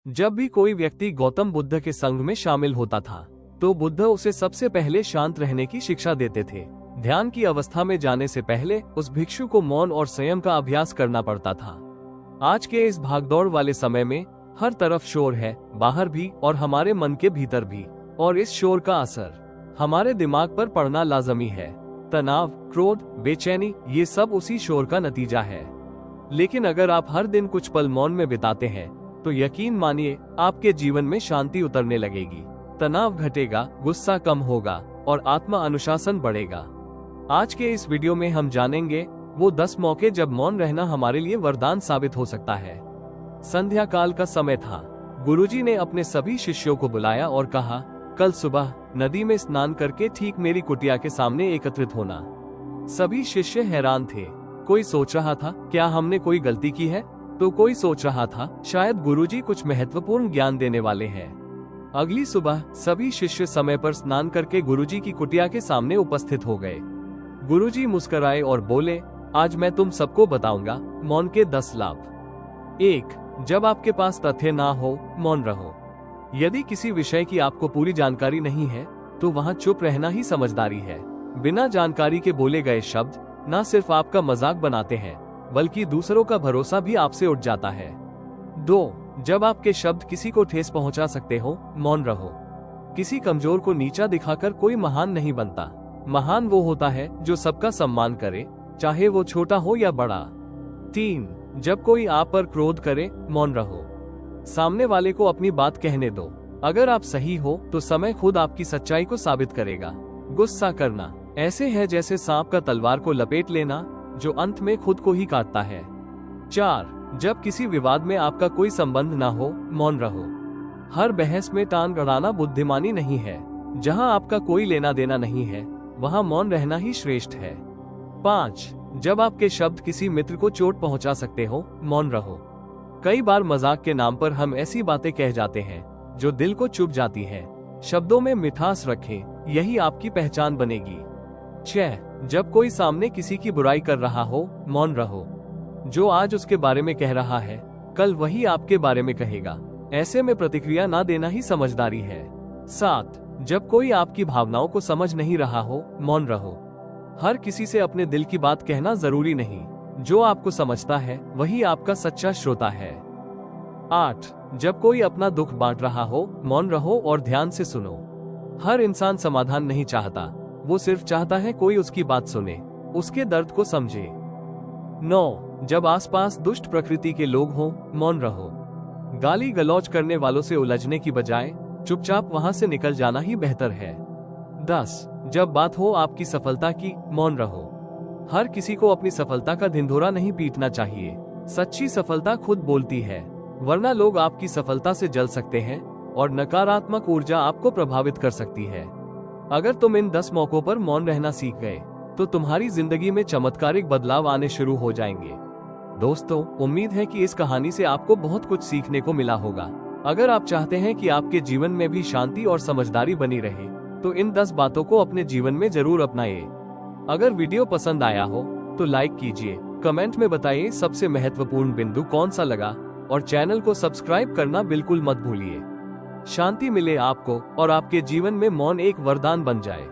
जब भी कोई व्यक्ति गौतम बुद्ध के संग में शामिल होता था तो बुद्ध उसे सबसे पहले शांत रहने की शिक्षा देते थे। ध्यान की अवस्था में जाने से पहले उस भिक्षु को मौन और संयम का अभ्यास करना पड़ता था। आज के इस भागदौड़ वाले समय में हर तरफ शोर है, बाहर भी और हमारे मन के भीतर भी, और इस शोर का असर हमारे दिमाग पर पड़ना लाजमी है। तनाव, क्रोध, बेचैनी, ये सब उसी शोर का नतीजा है। लेकिन अगर आप हर दिन कुछ पल मौन में बिताते हैं तो यकीन मानिए आपके जीवन में शांति उतरने लगेगी, तनाव घटेगा, गुस्सा कम होगा और आत्मा अनुशासन बढ़ेगा। आज के इस वीडियो में हम जानेंगे वो 10 मौके जब मौन रहना हमारे लिए वरदान साबित हो सकता है। संध्या काल का समय था। गुरुजी ने अपने सभी शिष्यों को बुलाया और कहा, कल सुबह नदी में स्नान करके ठीक मेरी कुटिया के सामने एकत्रित होना। सभी शिष्य हैरान थे। कोई सोच रहा था क्या हमने कोई गलती की है, तो कोई सोच रहा था शायद गुरुजी कुछ महत्वपूर्ण ज्ञान देने वाले हैं। अगली सुबह सभी शिष्य समय पर स्नान करके गुरुजी की कुटिया के सामने उपस्थित हो गए। गुरुजी मुस्कुराए और बोले, आज मैं तुम सबको बताऊंगा मौन के 10 लाभ। 1. जब आपके पास तथ्य ना हो, मौन रहो। यदि किसी विषय की आपको पूरी जानकारी नहीं है तो वहां चुप रहना ही समझदारी है। बिना जानकारी के बोले गए शब्द न सिर्फ आपका मजाक बनाते हैं बल्कि दूसरों का भरोसा भी आपसे उठ जाता है। 2. जब आपके शब्द किसी को ठेस पहुंचा सकते हो, मौन रहो। किसी कमजोर को नीचा दिखाकर कोई महान नहीं बनता। महान वो होता है जो सबका सम्मान करे, चाहे वो छोटा हो या बड़ा। 3. जब कोई आप पर क्रोध करे, मौन रहो। सामने वाले को अपनी बात कहने दो। अगर आप सही हो तो समय खुद आपकी सच्चाई को साबित करेगा। गुस्सा करना ऐसे है जैसे सांप का तलवार को लपेट लेना, जो अंत में खुद को ही काटता है। 4. जब किसी विवाद में आपका कोई संबंध ना हो, मौन रहो। हर बहस में टांग अड़ाना बुद्धिमानी नहीं है। जहां आपका कोई लेना देना नहीं है वहां मौन रहना ही श्रेष्ठ है। 5. जब आपके शब्द किसी मित्र को चोट पहुंचा सकते हो, मौन रहो। कई बार मजाक के नाम पर हम ऐसी बातें कह जाते हैं जो दिल को चुभ जाती है। शब्दों में मिठास रखें, यही आपकी पहचान बनेगी। 6. जब कोई सामने किसी की बुराई कर रहा हो, मौन रहो। जो आज उसके बारे में कह रहा है कल वही आपके बारे में कहेगा। ऐसे में प्रतिक्रिया ना देना ही समझदारी है। 7. जब कोई आपकी भावनाओं को समझ नहीं रहा हो, मौन रहो। हर किसी से अपने दिल की बात कहना जरूरी नहीं। जो आपको समझता है वही आपका सच्चा श्रोता है। 8. जब कोई अपना दुख बांट रहा हो, मौन रहो और ध्यान से सुनो। हर इंसान समाधान नहीं चाहता, वो सिर्फ चाहता है कोई उसकी बात सुने, उसके दर्द को समझे। 9. जब आसपास दुष्ट प्रकृति के लोग हों, मौन रहो। गाली गलौज करने वालों से उलझने की बजाय चुपचाप वहां से निकल जाना ही बेहतर है। 10. जब बात हो आपकी सफलता की, मौन रहो। हर किसी को अपनी सफलता का ढिंढोरा नहीं पीटना चाहिए। सच्ची सफलता खुद बोलती है, वरना लोग आपकी सफलता से जल सकते हैं और नकारात्मक ऊर्जा आपको प्रभावित कर सकती है। अगर तुम इन 10 मौकों पर मौन रहना सीख गए तो तुम्हारी जिंदगी में चमत्कारिक बदलाव आने शुरू हो जाएंगे। दोस्तों, उम्मीद है कि इस कहानी से आपको बहुत कुछ सीखने को मिला होगा। अगर आप चाहते हैं कि आपके जीवन में भी शांति और समझदारी बनी रहे तो इन 10 बातों को अपने जीवन में जरूर अपनाइए। अगर वीडियो पसंद आया हो तो लाइक कीजिए, कमेंट में बताइए सबसे महत्वपूर्ण बिंदु कौन सा लगा और चैनल को सब्सक्राइब करना बिल्कुल मत भूलिए। शांति मिले आपको और आपके जीवन में मौन एक वरदान बन जाए।